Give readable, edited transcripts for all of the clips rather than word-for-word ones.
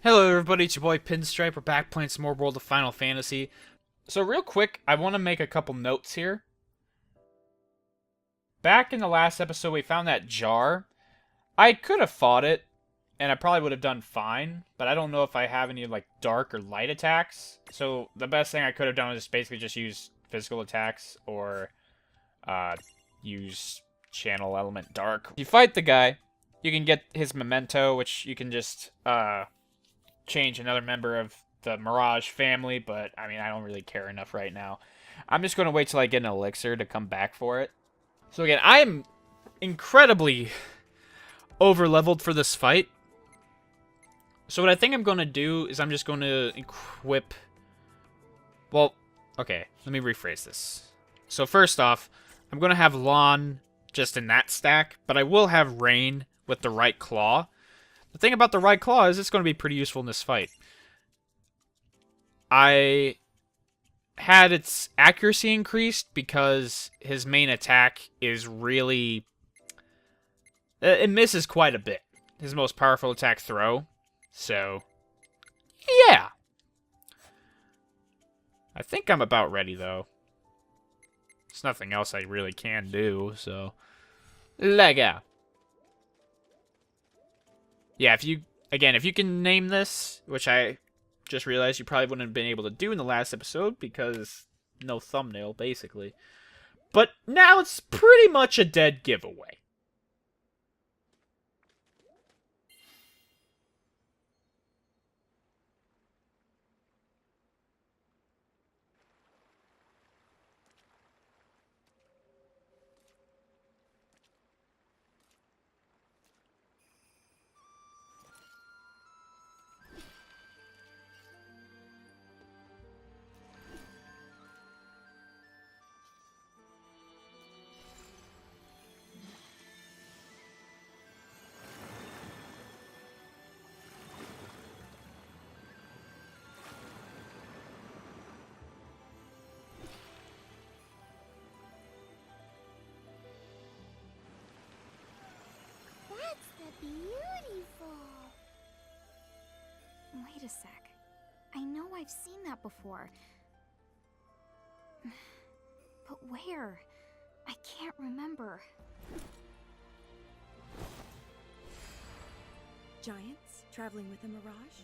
Hello everybody, it's your boy Pinstripe. We're back playing some more World of Final Fantasy. So real quick, I want to make a couple notes here. Back in the last episode, we found that jar. I could have fought it, and I probably would have done fine, but I don't know if I have any like dark or light attacks. So the best thing I could have done was basically just use physical attacks or use channel element dark. If you fight the guy, you can get his memento, which you can just change another member of the Mirage family, but I mean, I don't really care enough right now. I'm just going to wait till I get an elixir to come back for it. So again, I am incredibly over-leveled for this fight. So what I think I'm going to do is I'm just going to equip... Well, okay, let me rephrase this. So first off, I'm going to have Lon just in that stack, but I will have Rain with the right claw. The thing about the right claw is it's going to be pretty useful in this fight. I had its accuracy increased because his main attack is really... It misses quite a bit. His most powerful attack, throw. So, yeah. I think I'm about ready, though. There's nothing else I really can do, so... Lega. Yeah, if you can name this, which I just realized you probably wouldn't have been able to do in the last episode because no thumbnail, basically. But now it's pretty much a dead giveaway. Beautiful. Wait a sec. I know I've seen that before. But where? I can't remember. Giants traveling with a mirage?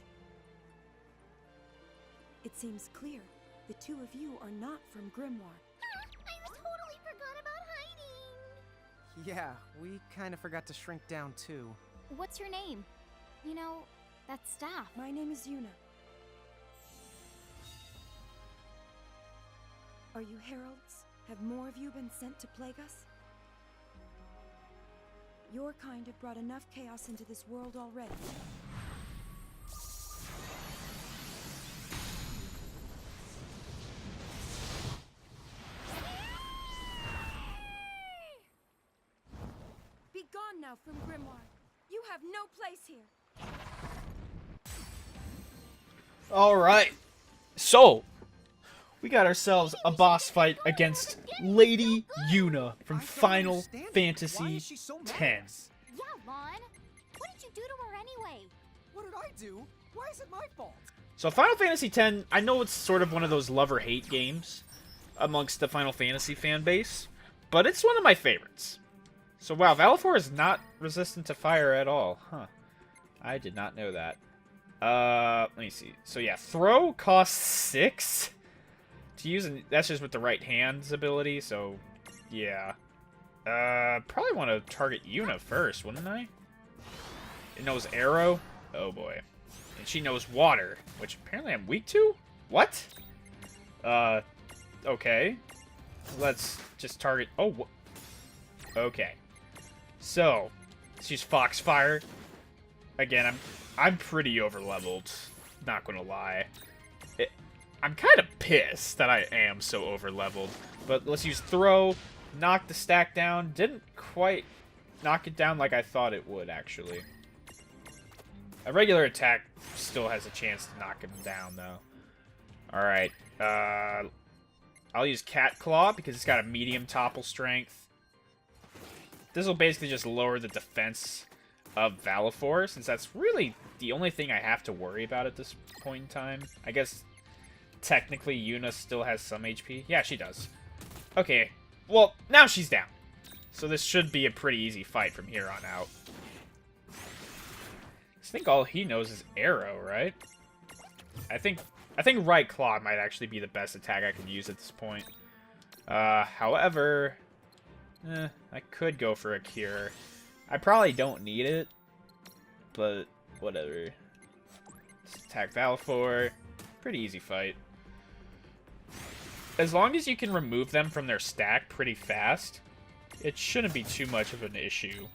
It seems clear. The two of you are not from Grimoire. I totally forgot about hiding. Yeah, we kind of forgot to shrink down too. What's your name? You know, that staff. My name is Yuna. Are you heralds? Have more of you been sent to plague us? Your kind have brought enough chaos into this world already. Be gone now from Grimoire. You have no place here. Alright. So, we got ourselves a boss fight against Lady Yuna from Final Fantasy X. Yeah, Lon. What did you do to her anyway? What did I do? Why is it my fault? So Final Fantasy X, I know it's sort of one of those love or hate games amongst the Final Fantasy fan base, but it's one of my favorites. So wow, Valifor is not resistant to fire at all. Huh. I did not know that. Let me see. So yeah, throw costs 6 to use, and that's just with the right hand's ability, so yeah. Probably want to target Yuna first, wouldn't I? It knows arrow? Oh boy. And she knows water, which apparently I'm weak to? What? Okay. Let's just target... Oh, okay. So, let's use Foxfire. Again, I'm pretty over-leveled, not gonna lie. I'm kind of pissed that I am so over-leveled. But let's use Throw, knock the stack down. Didn't quite knock it down like I thought it would, actually. A regular attack still has a chance to knock him down, though. Alright, I'll use Cat Claw because it's got a medium topple strength. This will basically just lower the defense of Valifor, since that's really the only thing I have to worry about at this point in time. I guess technically Yuna still has some HP. Yeah, she does. Okay, well, now she's down. So this should be a pretty easy fight from here on out. I think all he knows is arrow, right? I think right claw might actually be the best attack I can use at this point. However, I could go for a cure. I probably don't need it, but whatever. Let's attack Valifor. Pretty easy fight. As long as you can remove them from their stack pretty fast, it shouldn't be too much of an issue.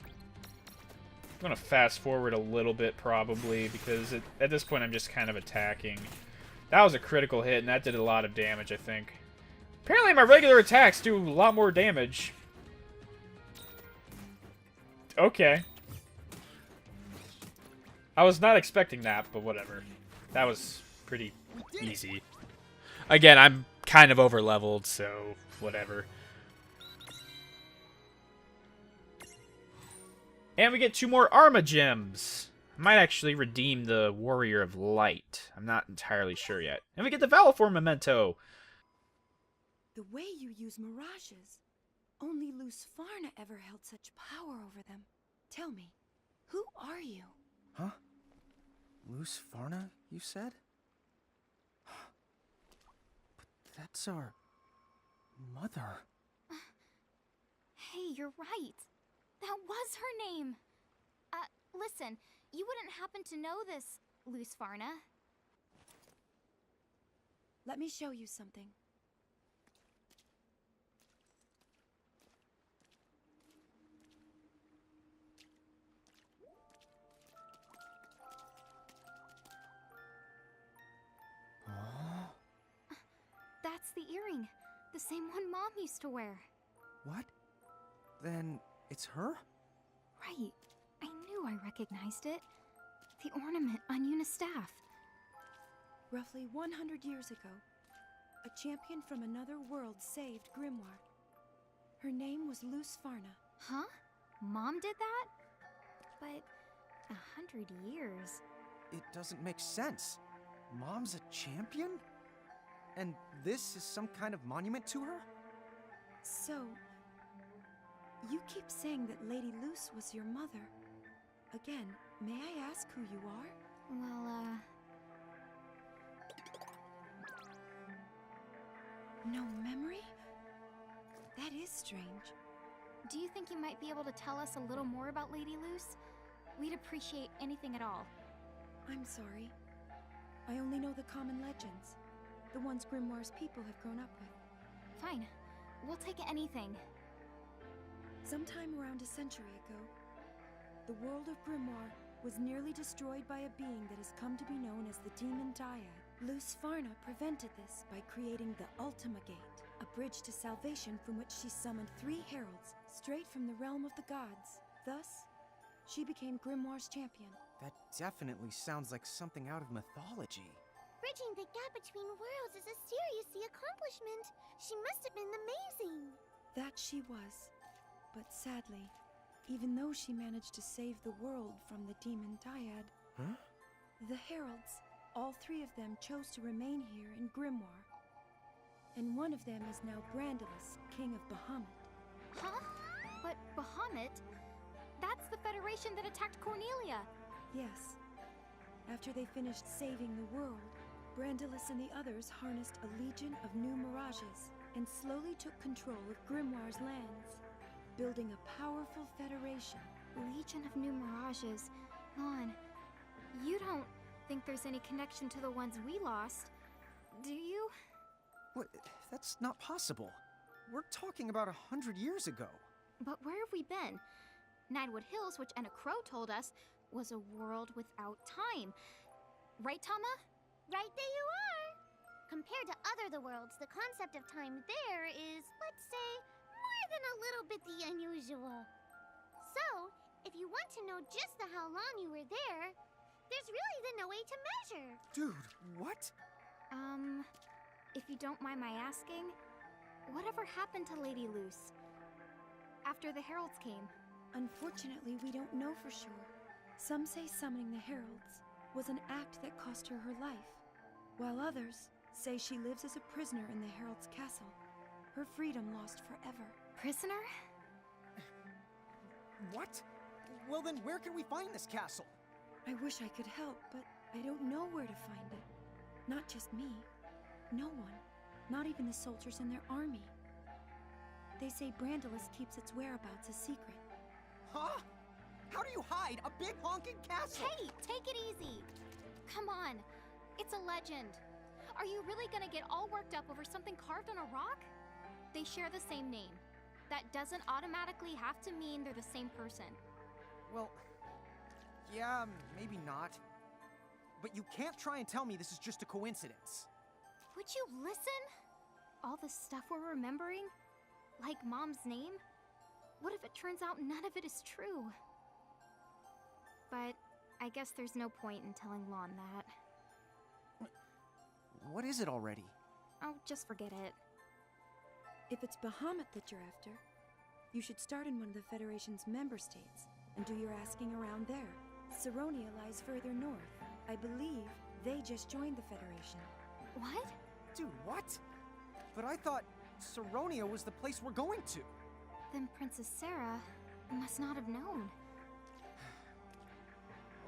I'm going to fast forward a little bit probably, because at this point I'm just kind of attacking. That was a critical hit, and that did a lot of damage, I think. Apparently my regular attacks do a lot more damage. Okay. I was not expecting that, but whatever. That was pretty easy. Again, I'm kind of over-leveled, so whatever. And we get 2 more Arma Gems. I might actually redeem the Warrior of Light. I'm not entirely sure yet. And we get the Valifor Memento. The way you use mirages. Only Luz Farna ever held such power over them. Tell me, who are you? Huh? Luz Farna, you said? But that's our mother. Hey, you're right. That was her name. Listen, you wouldn't happen to know this, Luz Farna. Let me show you something. That's the earring. The same one Mom used to wear. What? Then it's her? Right. I knew I recognized it. The ornament on Yuna's staff. Roughly 100 years ago, a champion from another world saved Grimoire. Her name was Luz Farna. Huh? Mom did that? But 100 years. It doesn't make sense. Mom's a champion? And this is some kind of monument to her? So, you keep saying that Lady Luz was your mother. Again, may I ask who you are? Well, No memory? That is strange. do you think you might be able to tell us a little more about Lady Luz? We'd appreciate anything at all. I'm sorry. I only know the common legends. The ones Grimoire's people have grown up with. Fine. We'll take anything. Sometime around a century ago, the world of Grimoire was nearly destroyed by a being that has come to be known as the Demon Dyad. Luz Farna prevented this by creating the Ultima Gate, a bridge to salvation from which she summoned 3 heralds straight from the realm of the gods. Thus, she became Grimoire's champion. That definitely sounds like something out of mythology. Bridging the gap between worlds is a serious accomplishment. She must have been amazing. That she was. But sadly, even though she managed to save the world from the Demon Dyad, Huh? the heralds, all 3 of them chose to remain here in Grimoire. And one of them is now Brandalus, King of Bahamut. Huh? But Bahamut? That's the Federation that attacked Cornelia. Yes. After they finished saving the world, Brandalus and the others harnessed a legion of new mirages and slowly took control of Grimoire's lands, building a powerful federation. Legion of New Mirages. Lon, you don't think there's any connection to the ones we lost, do you? What? That's not possible. We're talking about 100 years ago. But where have we been? Ninewood Hills, which Enna Crow told us, was a world without time. Right, Tama? Right there you are! Compared to other worlds, the concept of time there is, let's say, more than a little bit the unusual. So, if you want to know just how long you were there, there's really no way to measure. Dude, what? If you don't mind my asking, whatever happened to Lady Luz? After the heralds came? Unfortunately, we don't know for sure. Some say summoning the heralds was an act that cost her her life, while others say she lives as a prisoner in the herald's castle, her freedom lost forever. Prisoner? What? Well then, where can we find this castle? I wish I could help, but I don't know where to find it. Not just me. No one. Not even the soldiers in their army. They say Brandalus keeps its whereabouts a secret. Huh? How do you hide a big honking castle? Hey, take it easy. Come on. It's a legend. Are you really gonna get all worked up over something carved on a rock? They share the same name. That doesn't automatically have to mean they're the same person. Well, yeah, maybe not. But you can't try and tell me this is just a coincidence. Would you listen? All the stuff we're remembering? Like Mom's name? What if it turns out none of it is true? But I guess there's no point in telling Lon that. What is it already? Oh, just forget it. If it's Bahamut that you're after, you should start in one of the Federation's member states and do your asking around there. Saronia lies further north. I believe they just joined the Federation. What? Dude, what? But I thought Saronia was the place we're going to. Then Princess Sarah must not have known.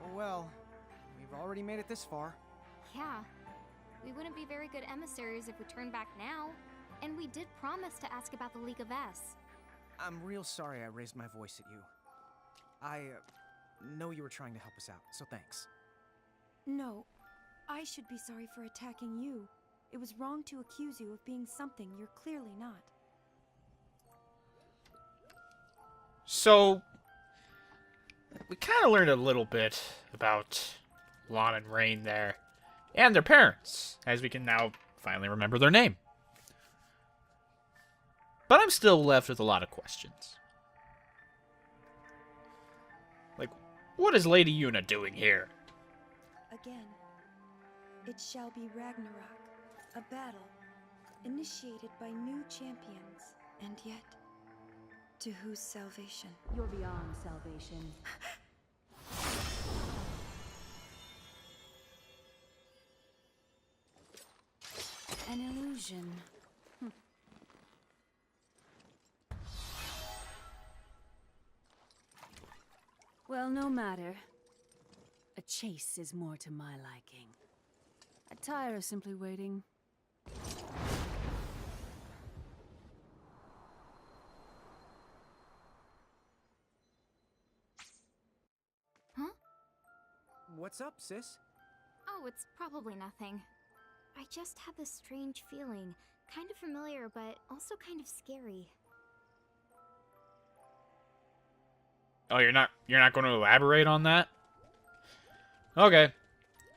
Oh well, we've already made it this far. Yeah. We wouldn't be very good emissaries if we turned back now. And we did promise to ask about the League of S. I'm real sorry I raised my voice at you. I know you were trying to help us out, so thanks. No, I should be sorry for attacking you. It was wrong to accuse you of being something you're clearly not. So, we kind of learned a little bit about Lon and Rain there, and their parents, as we can now finally remember their name. But I'm still left with a lot of questions. Like, what is Lady Yuna doing here? Again, it shall be Ragnarok, a battle initiated by new champions, and yet, to whose salvation? You're beyond salvation. An illusion. Well, no matter. A chase is more to my liking. I tire of simply waiting. Huh? What's up, sis? Oh, it's probably nothing. I just had this strange feeling. Kind of familiar, but also kind of scary. Oh, you're not going to elaborate on that? Okay.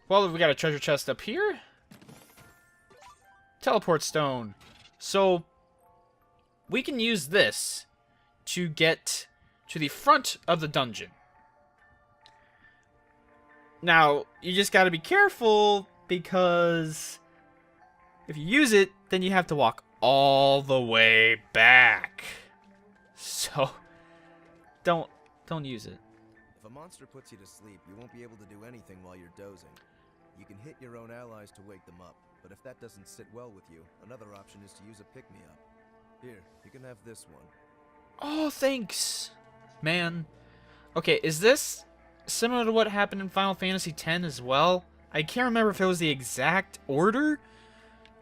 Well, we got a treasure chest up here. Teleport stone. So, we can use this to get to the front of the dungeon. Now, you just got to be careful because if you use it, then you have to walk all the way back. So, don't use it. If a monster puts you to sleep, you won't be able to do anything while you're dozing. You can hit your own allies to wake them up, but if that doesn't sit well with you, another option is to use a pick-me-up. Here, you can have this one. Oh, thanks, man. Okay, is this similar to what happened in Final Fantasy X as well? I can't remember if it was the exact order,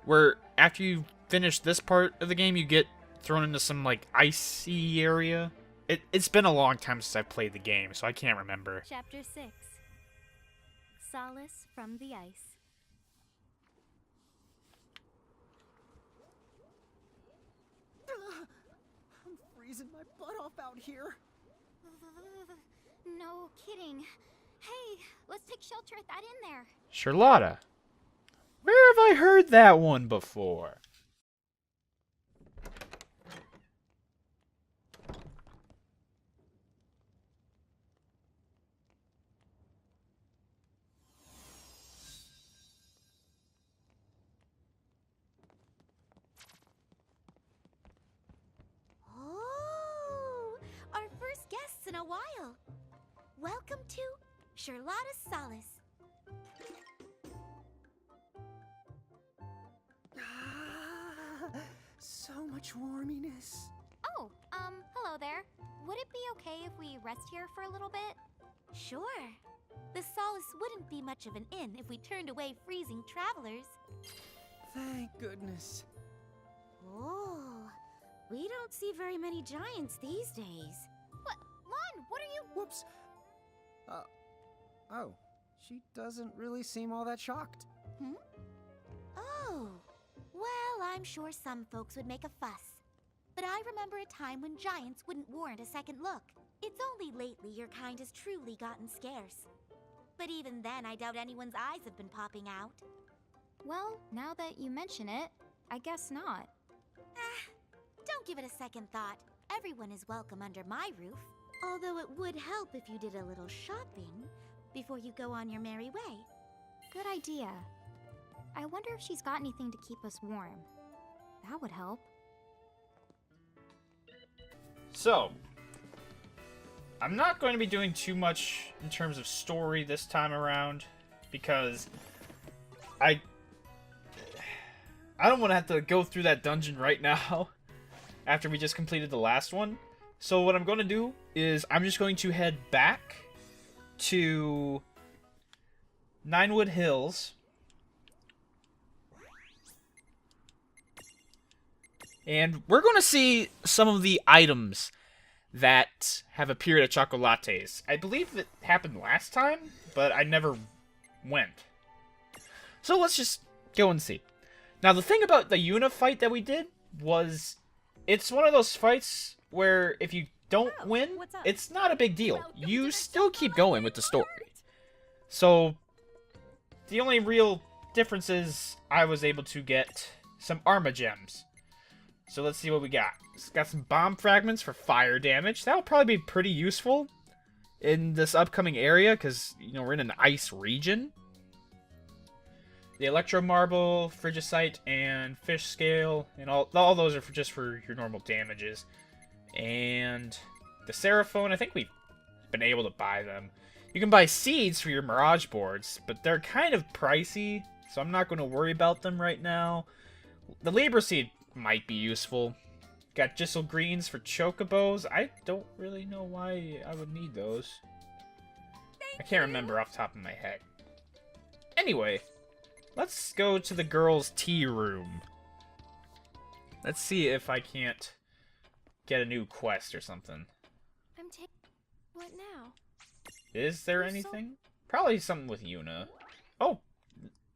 where after you finish this part of the game, you get thrown into some, like, icy area. It's been a long time since I've played the game, so I can't remember. Chapter 6. Solace from the Ice. I'm freezing my butt off out here. No kidding. Hey, let's take shelter at that inn there. Charlotta. Where have I heard that one before? Oh, our first guests in a a while. Welcome to Charlotta's Solace. So much warminess. Oh, hello there. Would it be okay if we rest here for a little bit? Sure. The Solace wouldn't be much of an inn if we turned away freezing travelers. Thank goodness. Oh, we don't see very many giants these days. What? Lon, what are you... Whoops. Oh. She doesn't really seem all that shocked. Oh. Well, I'm sure some folks would make a fuss. But I remember a time when giants wouldn't warrant a second look. It's only lately your kind has truly gotten scarce. But even then, I doubt anyone's eyes have been popping out. Well, now that you mention it, I guess not. Don't give it a second thought. Everyone is welcome under my roof. Although it would help if you did a little shopping before you go on your merry way. Good idea. I wonder if she's got anything to keep us warm. That would help. So, I'm not going to be doing too much in terms of story this time around, because I don't want to have to go through that dungeon right now after we just completed the last one. So what I'm going to do is I'm just going to head back to Ninewood Hills. And we're going to see some of the items that have appeared at Chocolates. I believe it happened last time, but I never went. So let's just go and see. Now, the thing about the Yuna fight that we did was it's one of those fights where if you don't win, it's not a big deal. You still keep going with the story. So the only real difference is I was able to get some Arma Gems. So let's see what we got. It's got some bomb fragments for fire damage. That'll probably be pretty useful in this upcoming area because, you know, we're in an ice region. The Electro Marble, Frigicite, and Fish Scale, and all those are just for your normal damages. And the Seraphone, I think we've been able to buy them. You can buy seeds for your Mirage boards, but they're kind of pricey, so I'm not going to worry about them right now. The Libra Seed might be useful. Got Gisel Greens for Chocobos. I don't really know why I would need those. I can't remember off the top of my head. Anyway, let's go to the girls' tea room. Let's see if I can't get a new quest or something. What now? Is there anything? Probably something with Yuna. Oh,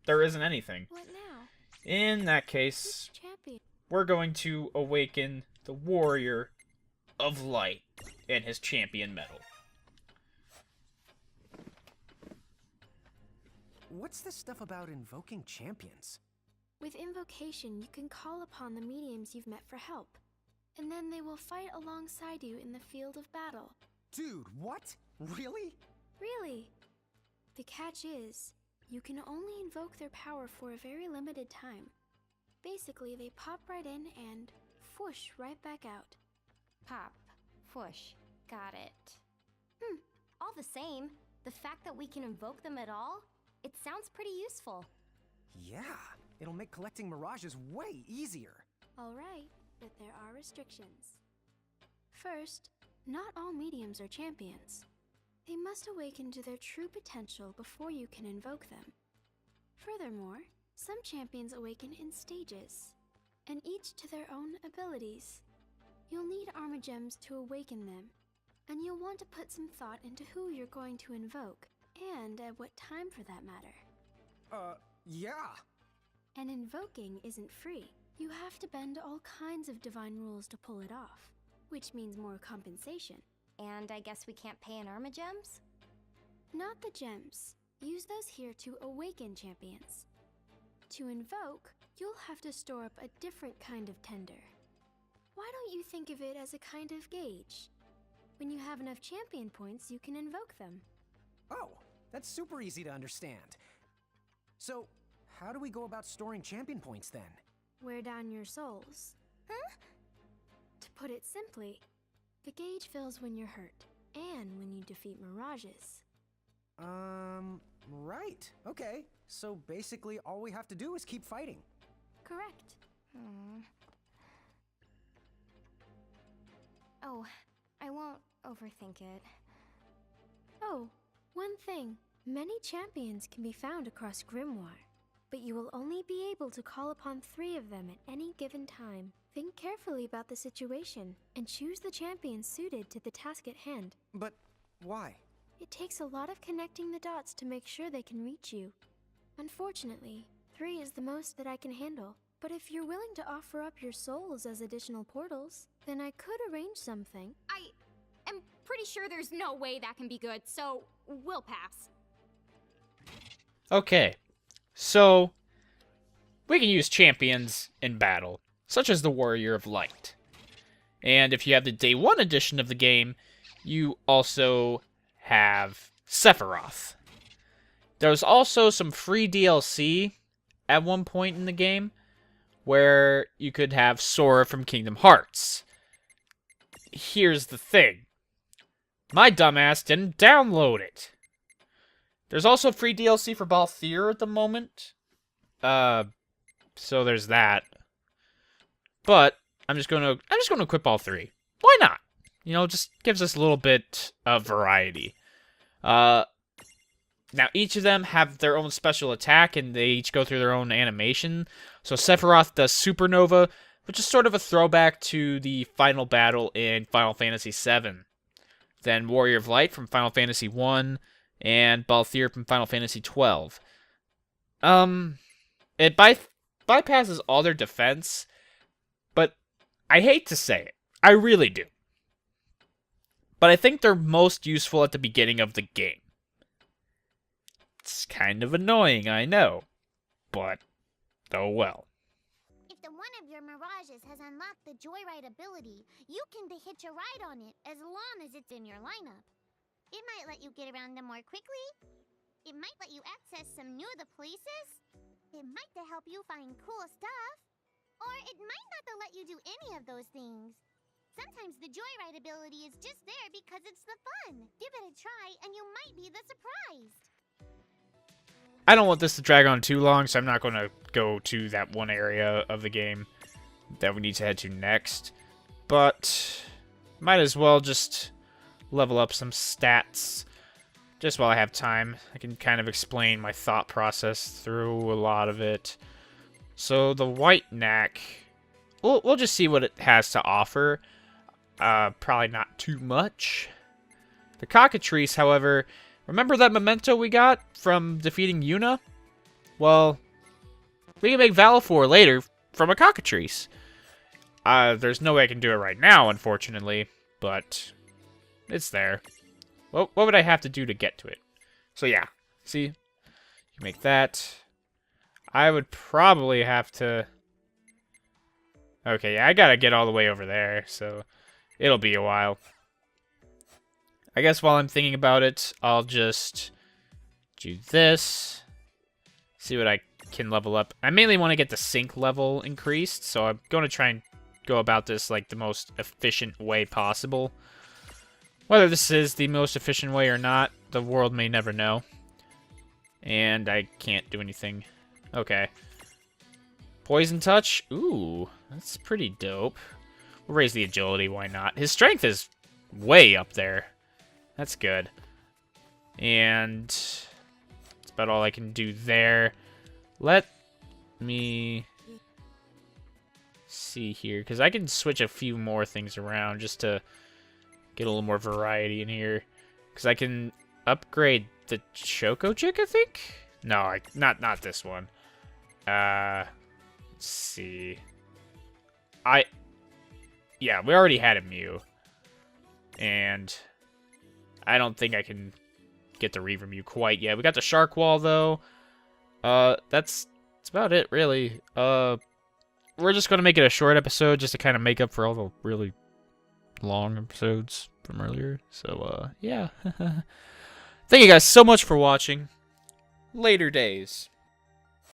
there isn't anything. What now? In that case, Champion. we're going to awaken the Warrior of Light and his champion medal. What's this stuff about invoking champions? With invocation, you can call upon the mediums you've met for help. And then they will fight alongside you in the field of battle. Dude, what? Really? Really? The catch is, you can only invoke their power for a very limited time. Basically, they pop right in and whoosh right back out. Pop. Whoosh. Got it. All the same, the fact that we can invoke them at all, it sounds pretty useful. Yeah, it'll make collecting mirages way easier. All right, but there are restrictions. First, not all mediums are champions. They must awaken to their true potential before you can invoke them. Furthermore, some champions awaken in stages, and each to their own abilities. You'll need Arma Gems to awaken them, and you'll want to put some thought into who you're going to invoke, and at what time for that matter. Yeah. And invoking isn't free. You have to bend all kinds of divine rules to pull it off, which means more compensation. And I guess we can't pay in Arma Gems? Not the gems. Use those here to awaken champions. To invoke, you'll have to store up a different kind of tender. Why don't you think of it as a kind of gauge? When you have enough champion points, you can invoke them. Oh, that's super easy to understand. So, how do we go about storing champion points then? Wear down your souls. Huh? To put it simply, the gauge fills when you're hurt. and when you defeat mirages. Right. Okay. So basically all we have to do is keep fighting. Correct. Oh, I won't overthink it. Oh, one thing. Many champions can be found across Grimoire, but you will only be able to call upon 3 of them at any given time. Think carefully about the situation, and choose the champion suited to the task at hand. But why? It takes a lot of connecting the dots to make sure they can reach you. Unfortunately, 3 is the most that I can handle. But if you're willing to offer up your souls as additional portals, then I could arrange something. I am pretty sure there's no way that can be good, so we'll pass. Okay, so we can use champions in battle, such as the Warrior of Light. And if you have the Day 1 edition of the game, you also have Sephiroth. There's also some free DLC at one point in the game where you could have Sora from Kingdom Hearts. Here's the thing. My dumbass didn't download it. There's also free DLC for Balthier at the moment. So there's that. But I'm just gonna equip all 3. Why not? You know, just gives us a little bit of variety. Now each of them have their own special attack, and they each go through their own animation. So Sephiroth does Supernova, which is sort of a throwback to the final battle in Final Fantasy VII. Then Warrior of Light from Final Fantasy I, and Balthier from Final Fantasy XII. It bypasses all their defense, but I hate to say it. I really do. But I think they're most useful at the beginning of the game. It's kind of annoying, I know. But, oh well. If the one of your mirages has unlocked the Joyride ability, you can hitch a ride on it as long as it's in your lineup. It might let you get around them more quickly. It might let you access some new places. It might help you find cool stuff. Or it might not let you do any of those things. Sometimes the Joyride ability is just there because it's the fun. Give it a try and you might be the surprised. I don't want this to drag on too long, so I'm not going to go to that one area of the game that we need to head to next. But might as well just level up some stats just while I have time. I can kind of explain my thought process through a lot of it. So the White Knack, we'll just see what it has to offer. Probably not too much. The Cockatrice, however, remember that memento we got from defeating Yuna? Well, we can make Valifor later from a Cockatrice. There's no way I can do it right now, unfortunately, but it's there. What would I have to do to get to it? So yeah, see? You can make that. I would probably have to... Okay, yeah, I gotta get all the way over there, so it'll be a while. I guess while I'm thinking about it, I'll just do this. See what I can level up. I mainly want to get the sync level increased, so I'm going to try and go about this like the most efficient way possible. Whether this is the most efficient way or not, the world may never know. And I can't do anything. Okay. Poison Touch? Ooh, that's pretty dope. We'll raise the agility, why not? His strength is way up there. That's good. And that's about all I can do there. Let me see here, because I can switch a few more things around just to get a little more variety in here. Because I can upgrade the Choco Chick, I think? No, not this one. Let's see. Yeah, we already had a Mew. And I don't think I can get the Reaver Mew quite yet. We got the Shark Wall, though. That's about it, really. We're just going to make it a short episode just to kind of make up for all the really long episodes from earlier. So, yeah. Thank you guys so much for watching. Later days.